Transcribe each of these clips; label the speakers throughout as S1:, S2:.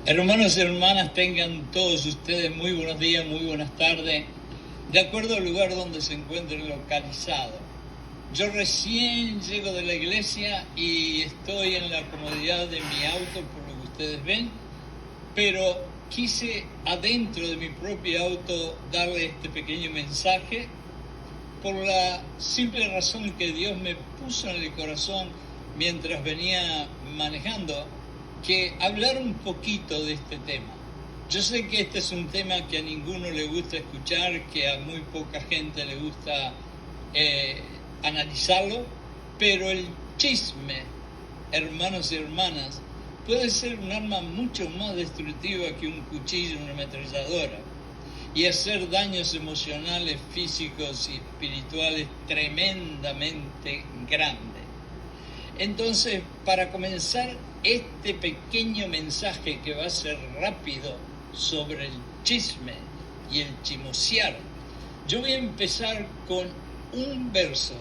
S1: Hermanos y hermanas, tengan todos ustedes muy buenos días, muy buenas tardes, de acuerdo al lugar donde se encuentren localizados. Yo recién llego de la iglesia y estoy en la comodidad de mi auto, por lo que ustedes ven, pero quise adentro de mi propio auto darle este pequeño mensaje por la simple razón que Dios me puso en el corazón mientras venía manejando, que hablar un poquito de este tema. Yo sé que este es un tema que a ninguno le gusta escuchar, que a muy poca gente le gusta analizarlo, pero el chisme, hermanos y hermanas, puede ser un arma mucho más destructiva que un cuchillo o una ametralladora y hacer daños emocionales, físicos y espirituales tremendamente grandes. Entonces, para comenzar este pequeño mensaje que va a ser rápido sobre el chisme y el chismosear, yo voy a empezar con un verso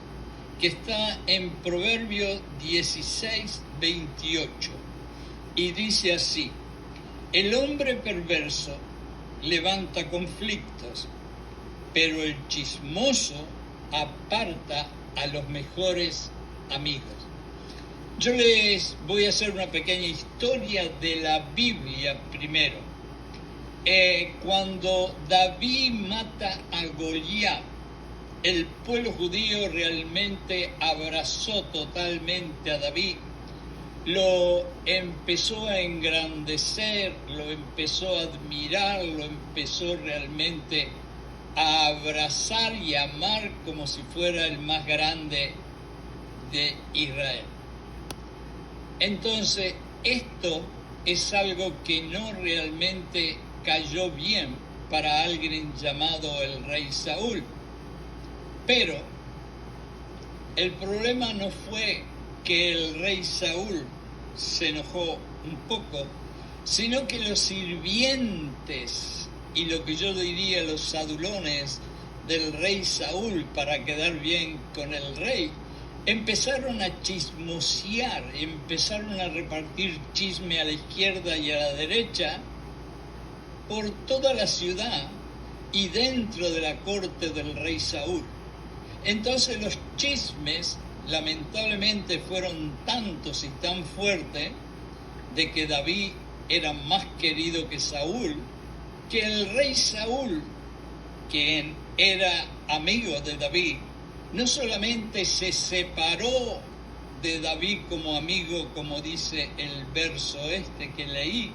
S1: que está en Proverbios 16:28 y dice así: el hombre perverso levanta conflictos, pero el chismoso aparta a los mejores amigos. Yo les voy a hacer una pequeña historia de la Biblia primero. Cuando David mata a Goliat, el pueblo judío realmente abrazó totalmente a David, lo empezó a engrandecer, lo empezó a admirar, lo empezó realmente a abrazar y a amar como si fuera el más grande de Israel. Entonces, esto es algo que no realmente cayó bien para alguien llamado el rey Saúl. Pero el problema no fue que el rey Saúl se enojó un poco, sino que los sirvientes y lo que yo diría los adulones del rey Saúl, para quedar bien con el rey, empezaron a chismosear, empezaron a repartir chisme a la izquierda y a la derecha por toda la ciudad y dentro de la corte del rey Saúl. Entonces los chismes lamentablemente fueron tantos y tan fuertes de que David era más querido que Saúl, que el rey Saúl, quien era amigo de David, no solamente se separó de David como amigo, como dice el verso que leí,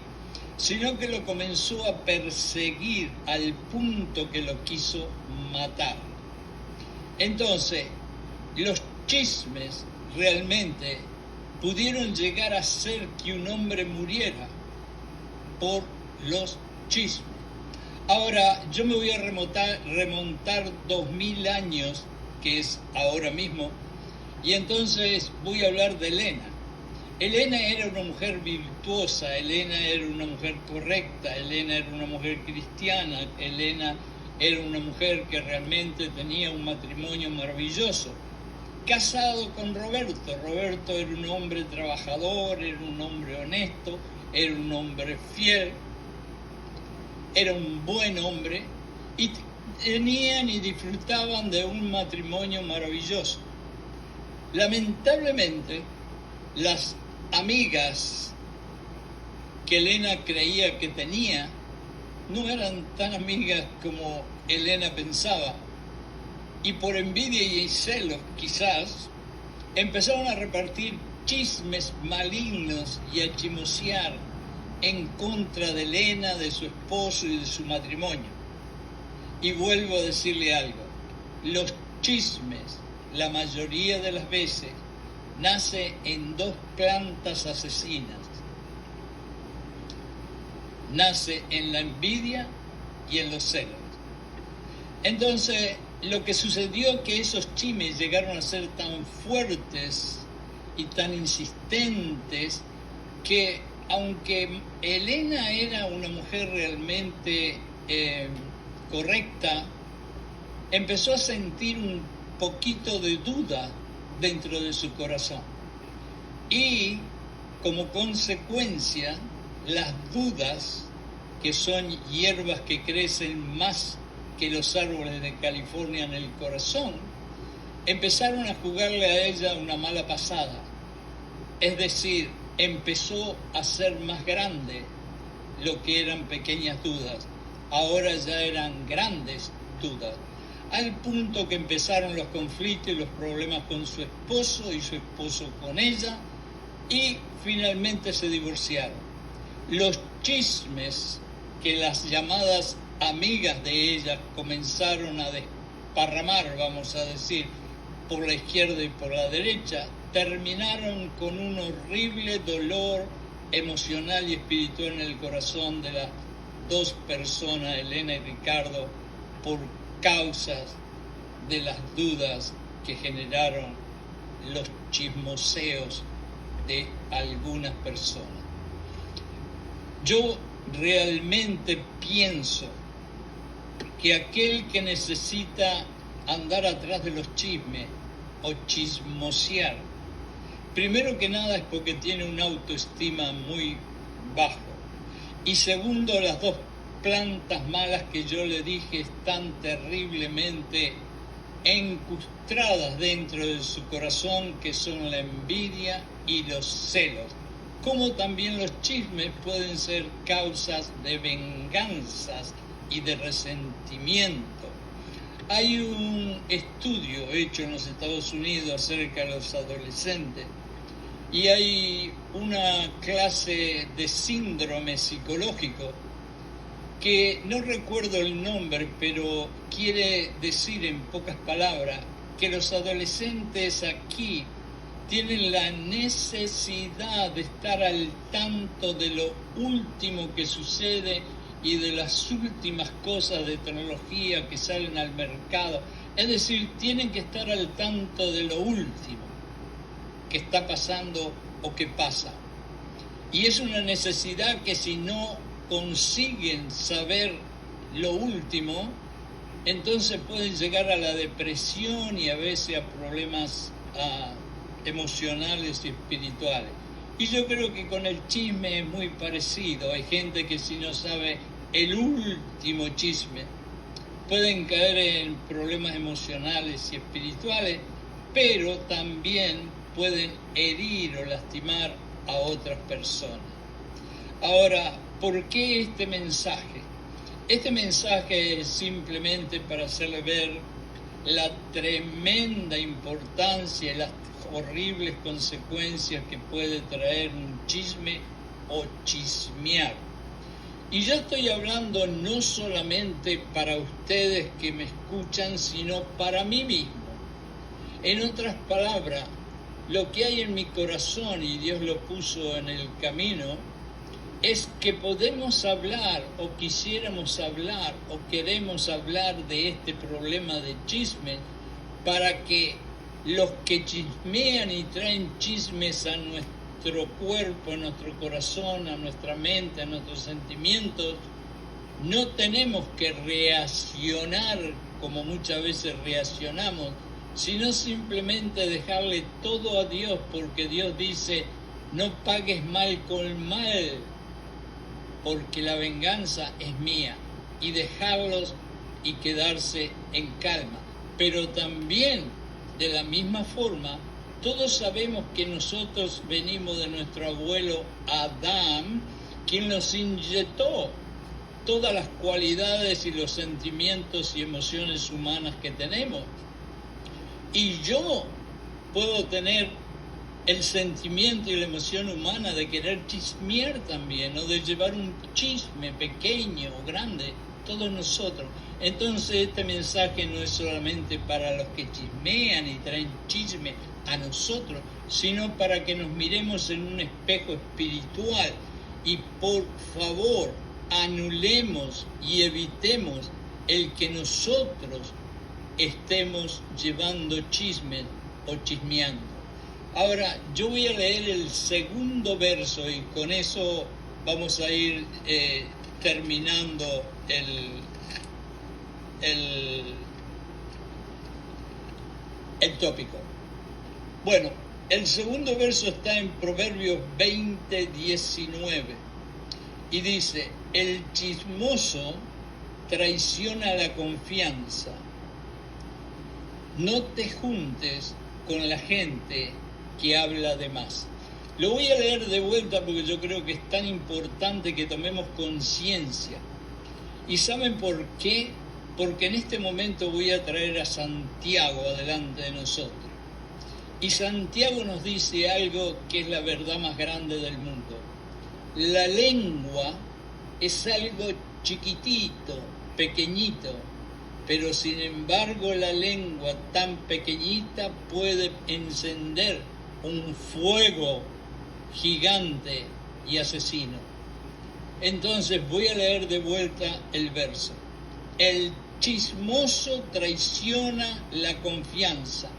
S1: sino que lo comenzó a perseguir al punto que lo quiso matar. Entonces, los chismes realmente pudieron llegar a hacer que un hombre muriera por los chismes. Ahora, yo me voy a remontar 2000 años, que es ahora mismo, y entonces voy a hablar de Helena. Helena era una mujer virtuosa, Helena era una mujer correcta, Helena era una mujer cristiana, Helena era una mujer que realmente tenía un matrimonio maravilloso. Casado con Roberto. Roberto era un hombre trabajador, era un hombre honesto, era un hombre fiel, era un buen hombre y tenían y disfrutaban de un matrimonio maravilloso. Lamentablemente, las amigas que Helena creía que tenía no eran tan amigas como Helena pensaba, y por envidia y celos quizás empezaron a repartir chismes malignos y a chismosear en contra de Helena, de su esposo y de su matrimonio. Y vuelvo a decirle algo: los chismes, la mayoría de las veces, nace en dos plantas asesinas. Nace en la envidia y en los celos. Entonces, lo que sucedió que esos chismes llegaron a ser tan fuertes y tan insistentes que, aunque Helena era una mujer realmente correcta, empezó a sentir un poquito de duda dentro de su corazón. Y como consecuencia las dudas, que son hierbas que crecen más que los árboles de California en el corazón, empezaron a jugarle a ella una mala pasada. Es decir, empezó a ser más grande lo que eran pequeñas dudas. Ahora ya eran grandes dudas, al punto que empezaron los conflictos y los problemas con su esposo y su esposo con ella, y finalmente se divorciaron. Los chismes que las llamadas amigas de ella comenzaron a desparramar, vamos a decir, por la izquierda y por la derecha, terminaron con un horrible dolor emocional y espiritual en el corazón de las dos personas, Elena y Ricardo, por causas de las dudas que generaron los chismoseos de algunas personas. Yo realmente pienso que aquel que necesita andar atrás de los chismes o chismosear, primero que nada es porque tiene una autoestima muy bajo, y segundo, las dos plantas malas que yo le dije están terriblemente encustradas dentro de su corazón, que son la envidia y los celos, como también los chismes pueden ser causas de venganzas y de resentimiento. Hay un estudio hecho en los Estados Unidos acerca de los adolescentes, y hay una clase de síndrome psicológico que no recuerdo el nombre, pero quiere decir en pocas palabras que los adolescentes aquí tienen la necesidad de estar al tanto de lo último que sucede y de las últimas cosas de tecnología que salen al mercado. Es decir, tienen que estar al tanto de lo último que está pasando o que pasa. Y es una necesidad que si no consiguen saber lo último, entonces pueden llegar a la depresión y a veces a problemas emocionales y espirituales. Y yo creo que con el chisme es muy parecido. Hay gente que si no sabe el último chisme, pueden caer en problemas emocionales y espirituales, pero también pueden herir o lastimar a otras personas. Ahora, ¿por qué este mensaje? Este mensaje es simplemente para hacerle ver la tremenda importancia y las horribles consecuencias que puede traer un chisme o chismear. Y yo estoy hablando no solamente para ustedes que me escuchan, sino para mí mismo. En otras palabras, lo que hay en mi corazón, y Dios lo puso en el camino, es que podemos hablar o quisiéramos hablar o queremos hablar de este problema de chisme para que los que chismean y traen chismes a nuestro cuerpo, a nuestro corazón, a nuestra mente, a nuestros sentimientos, no tenemos que reaccionar como muchas veces reaccionamos, sino simplemente dejarle todo a Dios, porque Dios dice, no pagues mal con mal, porque la venganza es mía, y dejarlos y quedarse en calma. Pero también, de la misma forma, todos sabemos que nosotros venimos de nuestro abuelo Adán, quien nos inyectó todas las cualidades y los sentimientos y emociones humanas que tenemos. Y yo puedo tener el sentimiento y la emoción humana de querer chismear también, o de llevar un chisme pequeño o grande, todos nosotros. Entonces este mensaje no es solamente para los que chismean y traen chisme a nosotros, sino para que nos miremos en un espejo espiritual y por favor anulemos y evitemos el que nosotros estemos llevando chismes o chismeando. Ahora, yo voy a leer el segundo verso y con eso vamos a ir terminando el tópico. Bueno, el segundo verso está en Proverbios 20:19 y dice, el chismoso traiciona la confianza. No te juntes con la gente que habla de más. Lo voy a leer de vuelta porque yo creo que es tan importante que tomemos conciencia. ¿Y saben por qué? Porque en este momento voy a traer a Santiago adelante de nosotros. Y Santiago nos dice algo que es la verdad más grande del mundo. La lengua es algo chiquitito, pequeñito, pero sin embargo la lengua tan pequeñita puede encender un fuego gigante y asesino. Entonces voy a leer de vuelta el verso. El chismoso traiciona la confianza.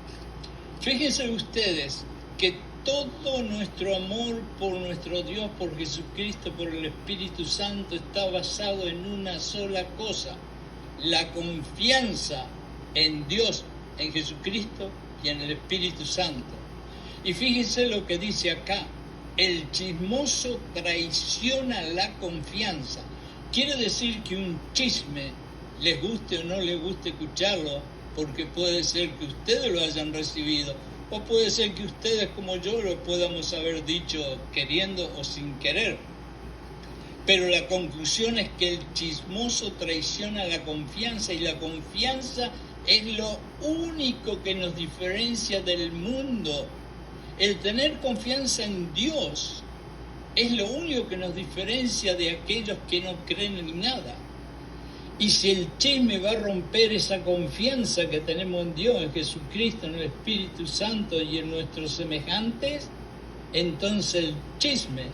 S1: Fíjense ustedes que todo nuestro amor por nuestro Dios, por Jesucristo, por el Espíritu Santo, está basado en una sola cosa: la confianza en Dios, en Jesucristo y en el Espíritu Santo. Y fíjense lo que dice acá: el chismoso traiciona la confianza. Quiere decir que un chisme, les guste o no les guste escucharlo, porque puede ser que ustedes lo hayan recibido, o puede ser que ustedes como yo lo podamos haber dicho queriendo o sin querer. Pero la conclusión es que el chismoso traiciona la confianza, y la confianza es lo único que nos diferencia del mundo. El tener confianza en Dios es lo único que nos diferencia de aquellos que no creen en nada. Y si el chisme va a romper esa confianza que tenemos en Dios, en Jesucristo, en el Espíritu Santo y en nuestros semejantes, entonces el chisme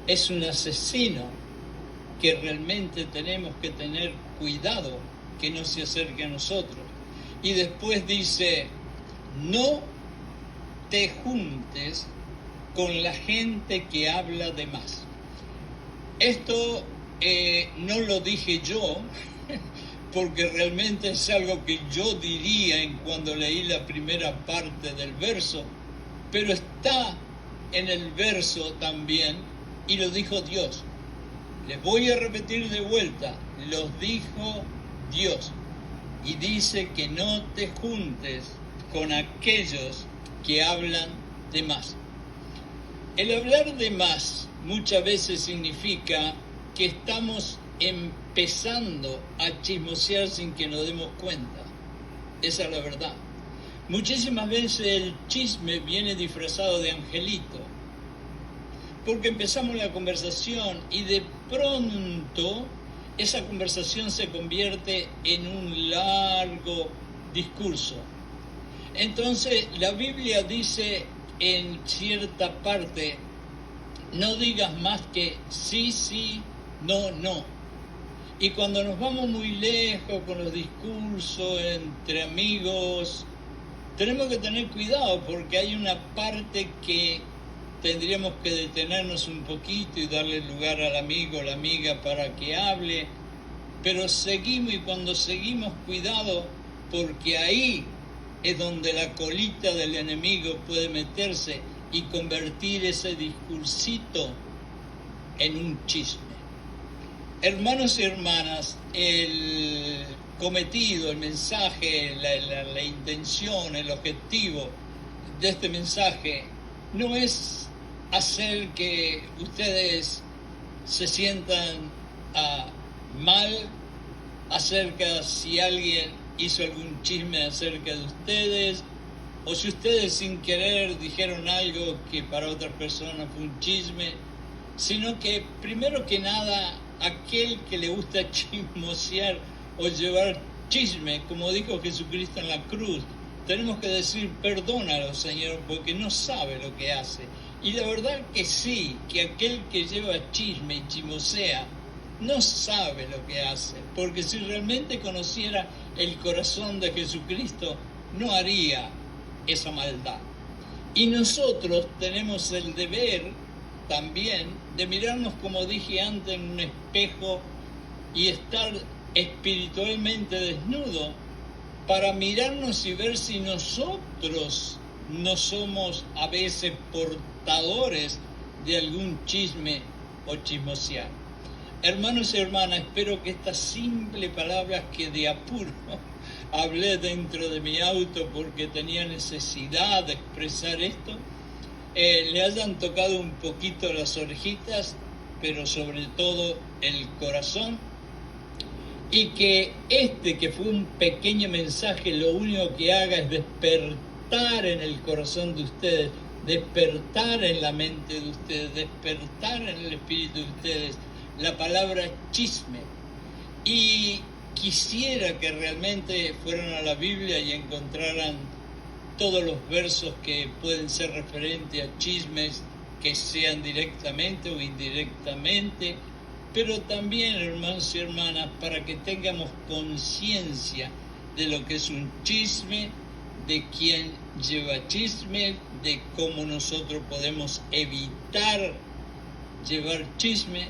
S1: es un asesino que realmente tenemos que tener cuidado que no se acerque a nosotros. Y después dice, no te juntes con la gente que habla de más. Esto no lo dije yo, porque realmente es algo que yo diría en cuando leí la primera parte del verso, pero está en el verso también, y lo dijo Dios. Les voy a repetir de vuelta, los dijo Dios, y dice que no te juntes con aquellos que hablan de más. El hablar de más muchas veces significa que estamos empezando a chismosear sin que nos demos cuenta. Esa es la verdad. Muchísimas veces el chisme viene disfrazado de angelito, porque empezamos la conversación y de pronto esa conversación se convierte en un largo discurso. Entonces la Biblia dice en cierta parte, no digas más que sí, sí, no, no. Y cuando nos vamos muy lejos con los discursos entre amigos, tenemos que tener cuidado, porque hay una parte que tendríamos que detenernos un poquito y darle lugar al amigo o la amiga para que hable, pero seguimos, y cuando seguimos, cuidado, porque ahí es donde la colita del enemigo puede meterse y convertir ese discursito en un chisme. Hermanos y hermanas, el cometido, el mensaje, la intención, el objetivo de este mensaje no es hacer que ustedes se sientan mal acerca si alguien hizo algún chisme acerca de ustedes, o si ustedes sin querer dijeron algo que para otras personas fue un chisme, sino que primero que nada aquel que le gusta chismosear o llevar chisme, como dijo Jesucristo en la cruz, tenemos que decir perdónalo, Señor, porque no sabe lo que hace. Y la verdad que sí, que aquel que lleva chisme y chismosea no sabe lo que hace, porque si realmente conociera el corazón de Jesucristo, no haría esa maldad. Y nosotros tenemos el deber también de mirarnos, como dije antes, en un espejo y estar espiritualmente desnudo para mirarnos y ver si nosotros no somos a veces portadores de algún chisme o chismosear. Hermanos y hermanas, espero que estas simples palabras que de apuro hablé dentro de mi auto porque tenía necesidad de expresar esto, le hayan tocado un poquito las orejitas, pero sobre todo el corazón, y que que fue un pequeño mensaje, lo único que haga es despertar en el corazón de ustedes, despertar en la mente de ustedes, despertar en el espíritu de ustedes la palabra chisme. Y quisiera que realmente fueran a la Biblia y encontraran todos los versos que pueden ser referentes a chismes, que sean directamente o indirectamente, pero también, hermanos y hermanas, para que tengamos conciencia de lo que es un chisme, de quién lleva chisme, de cómo nosotros podemos evitar llevar chisme,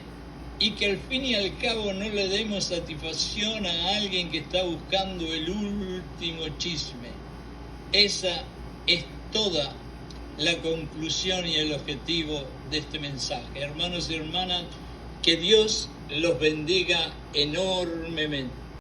S1: y que al fin y al cabo no le demos satisfacción a alguien que está buscando el último chisme. Esa es toda la conclusión y el objetivo de este mensaje. Hermanos y hermanas, que Dios los bendiga enormemente.